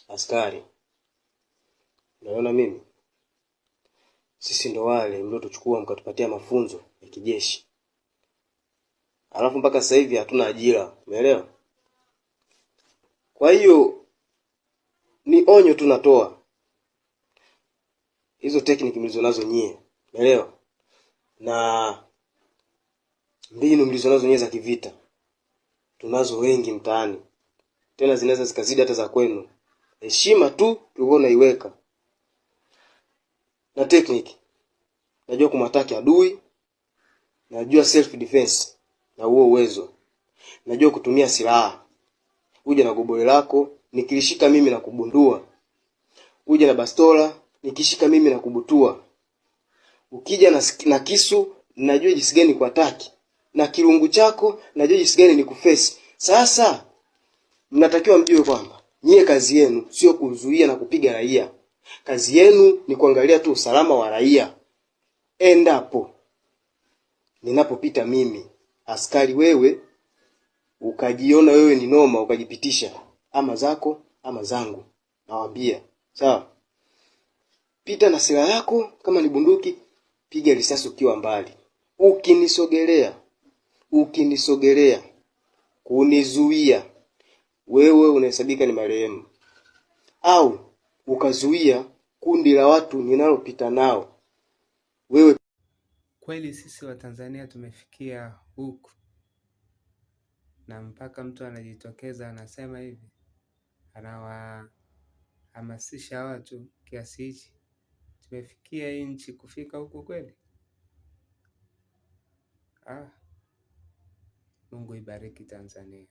Askari, naona mimi sisi ndo wale mliotuchukua mkatupatia mafunzo ya kijeshi, alafu mpaka sasa hivi hatuna ajira, umeelewa? Kwa hiyo ni onyo tu natoa, hizo technique mlizonazo nyie, umeelewa, na mbinu mlizonazo nyie za kivita tunazo wengi mtaani, tena zinaweza zikazidi hata za kwenu. Heshima tu tulikuwa unaiweka na technique. Najua kumataki adui, najua self defense na huo uwezo, najua kutumia silaha. Uje na gobole lako, nikilishika mimi na kubundua. Uje na bastola, nikishika mimi na kubutua. Ukija na kisu, najua jinsi gani kuataki, na kirungu chako najua jinsi gani ni kuface. Sasa mnatakiwa mjue kwamba nyie kazi yenu sio kuzuia na kupiga raia. Kazi yenu ni kuangalia tu usalama wa raia. Endapo ninapopita mimi askari, wewe ukajiona wewe ni noma, ukajipitisha, ama zako ama zangu, nawaambia sawa, pita na silaha yako. Kama ni bunduki, piga risasi ukiwa mbali. Ukinisogelea kunizuia, wewe unahesabika ni marehemu, au ukazuia kundi la watu ninalopita nao, wewe. Kweli sisi wa Tanzania tumefikia huku, na mpaka mtu anajitokeza anasema hivi, anawahamasisha watu kiasi hichi. Tumefikia hii nchi kufika huku kweli? Mungu ibariki Tanzania.